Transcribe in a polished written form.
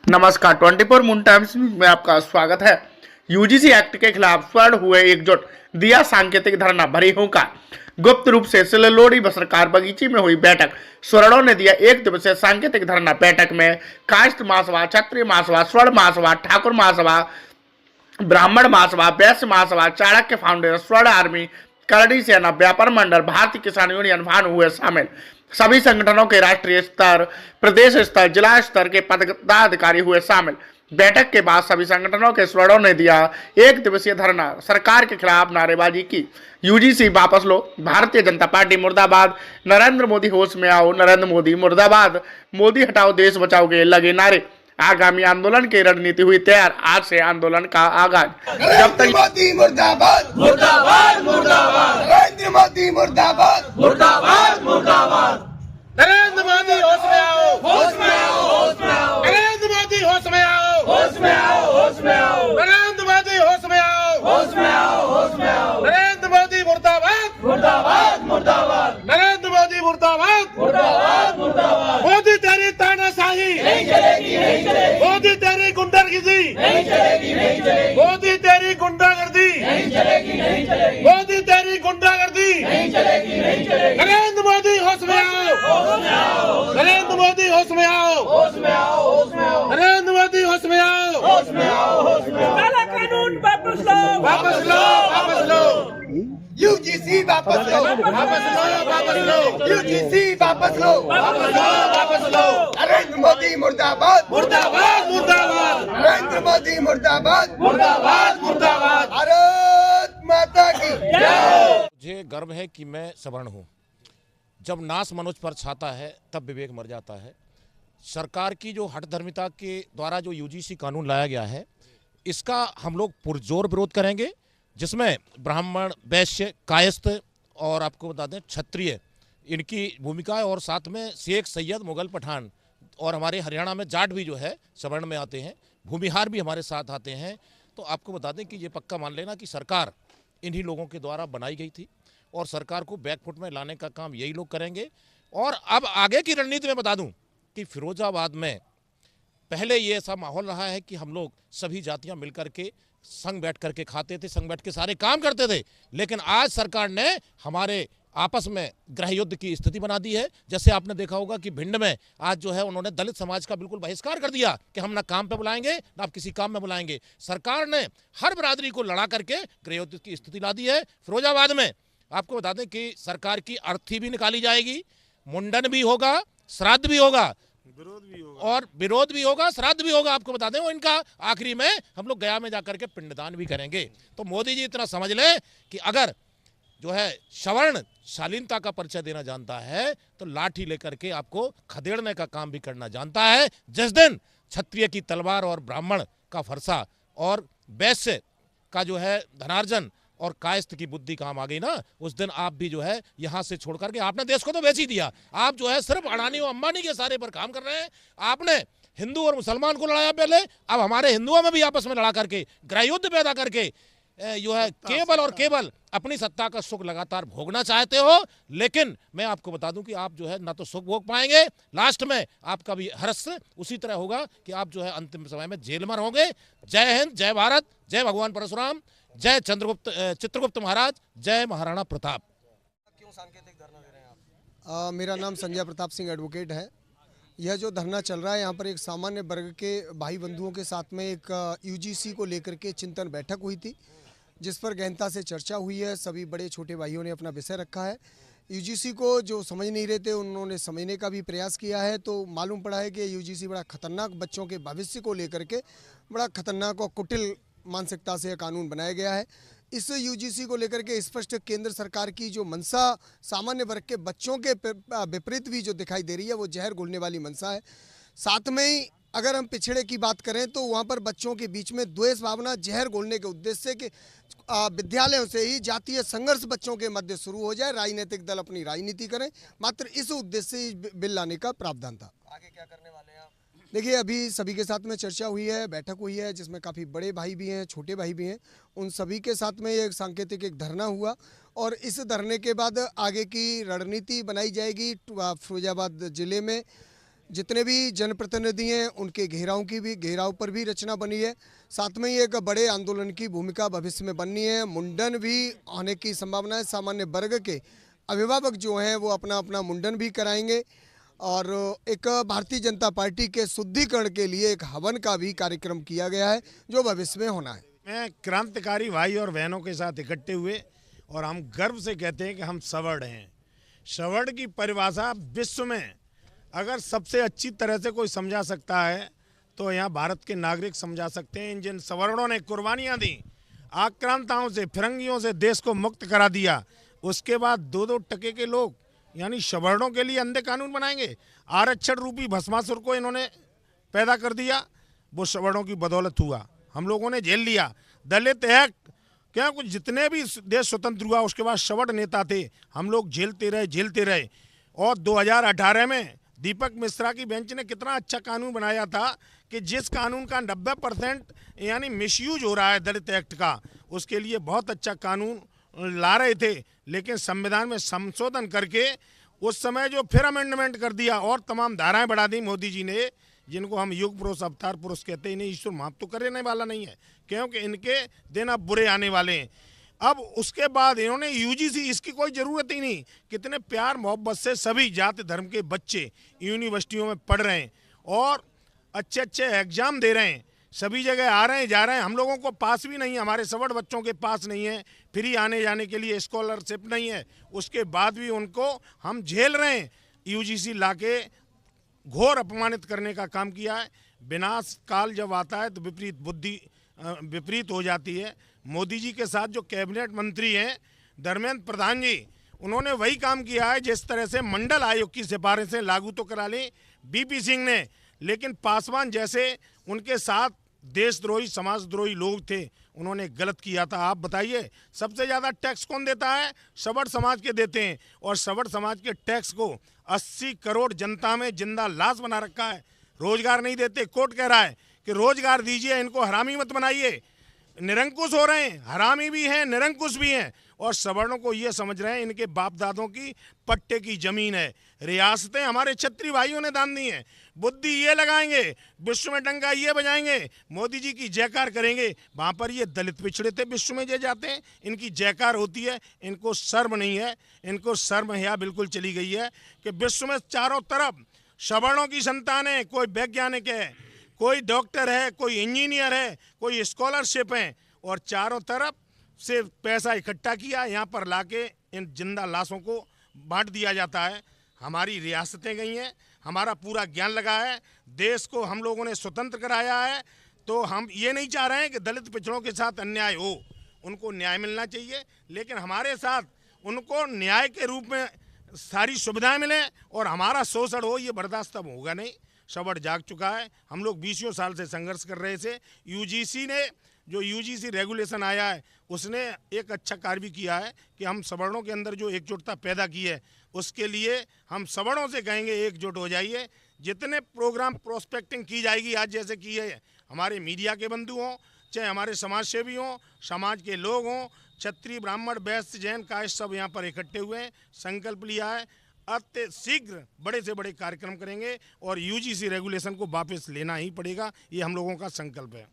नमस्कार 24 moon times में आपका स्वागत है। यूजीसी एक्ट के खिलाफ स्वर्ण हुए एकजुट, दिया सांकेतिक धरना, भरी हुंकार। गुप्त रूप से सिल्लोड़ी सरकार बगीची में हुई बैठक। स्वर्णों ने दिया एक दिवसीय सांकेतिक धरना। बैठक में कायस्थ महासभा, क्षत्रिय महासभा, स्वर्ण महासभा, ठाकुर महासभा, ब्राह्मण महासभा, वैश्य महासभा, चाणक्य फाउंडेशन, स्वर्ण आर्मी, करणी सेना, व्यापार मंडल, भारतीय किसान यूनियन भानु हुए शामिल। सभी संगठनों के राष्ट्रीय स्तर, प्रदेश स्तर, जिला स्तर के पदाधिकारी हुए शामिल। बैठक के बाद सभी संगठनों के स्वर्णों ने दिया एक दिवसीय धरना, सरकार के खिलाफ नारेबाजी की। यूजीसी वापस लो, भारतीय जनता पार्टी मुर्दाबाद, नरेंद्र मोदी होश में आओ, नरेंद्र मोदी मुर्दाबाद, मोदी हटाओ देश बचाओ के लगे नारे। आगामी आंदोलन की रणनीति हुई तैयार, आज से आंदोलन का आगाज। जब तक मोदी मुर्दाबाद मुर्दाबाद मुर्दाबाद, नरेंद्र मोदी मुर्दाबाद मुर्दाबाद मुर्दाबाद, नरेंद्र मोदी होश में आओ, होश में आओ, होश में आओ, नरेंद्र मोदी होश में आओ, होश में आओ, होश में आओ, नरेंद्र मोदी होश में आओ, होश में आओ, होश में आओ, नरेंद्र मोदी मुर्दाबाद मुर्दाबाद मुर्दाबाद, नरेंद्र मोदी मुर्दाबाद मुर्दाबाद मुर्दाबाद, मोदी तेरी तानाशाही नहीं चलेगी, नहीं चलेगी, मोदी तेरी गुंडागर्दी नहीं चलेगी, नहीं चलेगी, मोदी तेरी गुंडागर्दी नहीं चलेगी, नहीं चलेगी, मोदी तेरी गुंडागर्दी नहीं चलेगी, नहीं चलेगी, नरेंद्र मोदी होश में आओ, होश में आओ, नरेंद्र मोदी होश में आओ, होश में आओ, होश में आओ, नरेंद्र मोदी होश में आओ, होश में आओ, होश में आओ, काला कानून वापस लो, वापस लो, वापस लो, यूजीसी वापस लो, वापस लो, वापस लो, यूजीसी वापस लो, वापस लो, वापस लो, नरेंद्र मोदी मुर्दाबाद मुर्दाबाद मुर्दाबाद, नरेंद्र मोदी मुर्दाबाद मुर्दाबाद मुर्दाबाद। भारत माता की जय। मुझे गर्व है कि मैं सवर्ण हूँ। जब नाश मनुष्य पर छाता है तब विवेक मर जाता है। सरकार की जो हठधर्मिता के द्वारा जो यूजीसी कानून लाया गया है, इसका हम लोग पुरजोर विरोध करेंगे, जिसमें ब्राह्मण, वैश्य, कायस्थ और आपको बता दें क्षत्रिय, इनकी भूमिका है, और साथ में शेख, सैयद, मुगल, पठान और हमारे हरियाणा में जाट भी जो है सवर्ण में आते हैं, भूमिहार भी हमारे साथ आते हैं। तो आपको बता दें कि ये पक्का मान लेना कि सरकार इन्हीं लोगों के द्वारा बनाई गई थी और सरकार को बैकफुट में लाने का काम यही लोग करेंगे। और अब आगे की रणनीति में बता दूं कि फिरोजाबाद में पहले ये ऐसा माहौल रहा है कि हम लोग सभी जातियां मिलकर के संग बैठ करके खाते थे, संग बैठ के सारे काम करते थे, लेकिन आज सरकार ने हमारे आपस में गृह युद्ध की स्थिति बना दी है। जैसे आपने देखा होगा कि भिंड में आज जो है उन्होंने दलित समाज का बिल्कुल बहिष्कार कर दिया कि हम ना काम पे बुलाएंगे ना आप किसी काम में बुलाएंगे। सरकार ने हर बरादरी को लड़ा करके गृह युद्ध की स्थिति ला दी है। फिरोजाबाद में आपको बता दें कि सरकार की अर्थी भी निकाली जाएगी, मुंडन भी होगा, श्राद्ध भी होगा, और विरोध भी होगा, श्राद्ध भी होगा। आपको बता दें वो इनका आखिरी में हम लोग गया में जाकर के पिंडदान भी करेंगे। तो मोदी जी इतना समझ लें कि अगर जो है सवर्ण शालीनता का परिचय देना जानता है तो लाठी लेकर के आपको खदेड़ने का काम भी करना जानता है। जिस दिन क्षत्रिय की तलवार और ब्राह्मण का फरसा और वैश्य का जो है धनार्जन और कायस्थ की बुद्धि काम आ गई ना, उस दिन आप भी जो है यहां से छोड़ करके, आपने देश को तो बेच ही दिया। आप जो है सिर्फ अडानी और अंबानी के सारे पर काम कर रहे हैं। आपने हिंदू और मुसलमान को लड़ाया पहले, अब हमारे हिंदुओं में भी आपस में लड़ा करके गृह युद्ध पैदा करके जो है केवल और केवल अपनी सत्ता का सुख लगातार भोगना चाहते हो। लेकिन मैं आपको बता दूं कि आप जो है ना तो सुख भोग पाएंगे, लास्ट में आपका भी हर्ष उसी तरह होगा कि आप जो है अंतिम समय में जेल में रहोगे। जय हिंद, जय भारत, जय भगवान परशुराम, जय चित्रगुप्त महाराज, जय महाराणा प्रताप। क्यों सांकेतिक धरना दे रहे हैं आप? मेरा नाम संजय प्रताप सिंह एडवोकेट है। यह जो धरना चल रहा है, यहाँ पर एक सामान्य वर्ग के भाई बंधुओं के साथ में एक यूजीसी को लेकर के चिंतन बैठक हुई थी, जिस पर गहनता से चर्चा हुई है। सभी बड़े छोटे भाइयों ने अपना विषय रखा है। यूजीसी को जो समझ नहीं रहे थे उन्होंने समझने का भी प्रयास किया है। तो मालूम पड़ा है कि यूजीसी बड़ा खतरनाक, बच्चों के भविष्य को लेकर के बड़ा खतरनाक और कुटिल मानसिकता से कानून बनाया गया है। इस यूजीसी को लेकर के स्पष्ट केंद्र सरकार की जो मंशा सामान्य वर्ग के बच्चों के विपरीत भी जो दिखाई दे रही है, वो जहर घोलने वाली मंशा है। साथ में ही अगर हम पिछड़े की बात करें तो वहाँ पर बच्चों के बीच में द्वेष भावना, जहर घोलने के उद्देश्य से कि विद्यालयों से ही जातीय संघर्ष बच्चों के मध्य शुरू हो जाए, राजनीतिक दल अपनी राजनीति करें, मात्र इस उद्देश्य से बिल लाने का प्रावधान था। आगे क्या करने वाले हैं आप? देखिए, अभी सभी के साथ में चर्चा हुई है, बैठक हुई है, जिसमें काफ़ी बड़े भाई भी हैं, छोटे भाई भी हैं। उन सभी के साथ में एक सांकेतिक एक धरना हुआ और इस धरने के बाद आगे की रणनीति बनाई जाएगी। फिरोजाबाद जिले में जितने भी जनप्रतिनिधि हैं उनके घेराव पर भी रचना बनी है। साथ में ही एक बड़े आंदोलन की भूमिका भविष्य में बननी है। मुंडन भी होने की संभावना है। सामान्य वर्ग के अभिभावक जो हैं वो अपना अपना मुंडन भी कराएंगे और एक भारतीय जनता पार्टी के शुद्धिकरण के लिए एक हवन का भी कार्यक्रम किया गया है जो भविष्य में होना है। मैं क्रांतिकारी भाई और बहनों के साथ इकट्ठे हुए और हम गर्व से कहते हैं कि हम सवर्ण हैं। सवर्ण की परिभाषा विश्व में अगर सबसे अच्छी तरह से कोई समझा सकता है तो यहाँ भारत के नागरिक समझा सकते हैं। जिन सवर्णों ने कुर्बानियाँ दी, आक्रांताओं से, फिरंगियों से देश को मुक्त करा दिया, उसके बाद 2-2 टके के लोग यानी सवर्णों के लिए अंधे कानून बनाएंगे। आरक्षण रूपी भस्मासुर को इन्होंने पैदा कर दिया, वो सवर्णों की बदौलत हुआ। हम लोगों ने झेल लिया। दलित एक्ट क्या कुछ जितने भी देश स्वतंत्र हुआ उसके बाद सवर्ण नेता थे, हम लोग झेलते रहे। और 2018 में दीपक मिश्रा की बेंच ने कितना अच्छा कानून बनाया था कि जिस कानून का 90% यानी मिसयूज हो रहा है दलित एक्ट का, उसके लिए बहुत अच्छा कानून ला रहे थे। लेकिन संविधान में संशोधन करके उस समय जो फिर अमेंडमेंट कर दिया और तमाम धाराएं बढ़ा दी मोदी जी ने, जिनको हम युग पुरुष अवतार पुरुष कहते हैं। इन्हें ईश्वर माफ तो करने वाला नहीं है क्योंकि इनके दिन अब बुरे आने वाले हैं। अब उसके बाद इन्होंने यूजीसी, इसकी कोई ज़रूरत ही नहीं। कितने प्यार मोहब्बत से सभी जाति धर्म के बच्चे यूनिवर्सिटियों में पढ़ रहे हैं और अच्छे एग्जाम दे रहे हैं, सभी जगह आ रहे हैं जा रहे हैं। हम लोगों को पास भी नहीं है, हमारे सवर्ण बच्चों के पास नहीं है, फ्री आने जाने के लिए स्कॉलरशिप नहीं है। उसके बाद भी उनको हम झेल रहे हैं। यूजीसी लाके घोर अपमानित करने का काम किया है। विनाश काल जब आता है तो विपरीत बुद्धि विपरीत हो जाती है। मोदी जी के साथ जो कैबिनेट मंत्री हैं धर्मेंद्र प्रधान जी, उन्होंने वही काम किया है जिस तरह से मंडल आयोग की सिफारिशें लागू तो करा ली बीपी सिंह ने, लेकिन पासवान जैसे उनके साथ देशद्रोही समाजद्रोही लोग थे, उन्होंने गलत किया था। आप बताइए सबसे ज़्यादा टैक्स कौन देता है? सवर्ण समाज के देते हैं और सवर्ण समाज के टैक्स को 80 करोड़ जनता में जिंदा लाश बना रखा है। रोजगार नहीं देते। कोर्ट कह रहा है कि रोजगार दीजिए, इनको हरामी मत बनाइए। निरंकुश हो रहे हैं, हरामी भी हैं, निरंकुश भी हैं और सवर्णों को ये समझ रहे हैं इनके बाप दादों की पट्टे की जमीन है। रियासतें हमारे क्षत्रिय भाइयों ने दान दी हैं। बुद्धि ये लगाएंगे, विश्व में डंका ये बजाएंगे, मोदी जी की जयकार करेंगे। वहाँ पर ये दलित पिछड़े थे, विश्व में जे जाते हैं, इनकी जयकार होती है। इनको शर्म नहीं है, इनको शर्म हया बिल्कुल चली गई है कि विश्व में चारों तरफ सवर्णों की संतान है। कोई वैज्ञानिक है, कोई डॉक्टर है, कोई इंजीनियर है, कोई स्कॉलरशिप है और चारों तरफ से पैसा इकट्ठा किया, यहाँ पर लाके इन जिंदा लाशों को बांट दिया जाता है। हमारी रियासतें गई हैं, हमारा पूरा ज्ञान लगा है, देश को हम लोगों ने स्वतंत्र कराया है। तो हम ये नहीं चाह रहे हैं कि दलित पिछड़ों के साथ अन्याय हो, उनको न्याय मिलना चाहिए, लेकिन हमारे साथ उनको न्याय के रूप में सारी सुविधाएं मिलें और हमारा शोषण हो, ये बर्दाश्त अब होगा नहीं। सवर्ण जाग चुका है। हम लोग 20 साल से संघर्ष कर रहे थे। यूजीसी ने जो यूजीसी रेगुलेशन आया है उसने एक अच्छा कार्य भी किया है कि हम सवर्णों के अंदर जो एकजुटता पैदा की है उसके लिए हम सवर्णों से कहेंगे एकजुट हो जाइए। जितने प्रोग्राम प्रोस्पेक्टिंग की जाएगी आज जैसे की है, हमारे मीडिया के बंधु हों, चाहे हमारे समाज सेवी हों, समाज के लोग हों, क्षत्रिय ब्राह्मण वैश्य जैन कायस्थ सब यहाँ पर इकट्ठे हुए हैं, संकल्प लिया है अति शीघ्र बड़े से बड़े कार्यक्रम करेंगे और यूजीसी रेगुलेशन को वापस लेना ही पड़ेगा। ये हम लोगों का संकल्प है।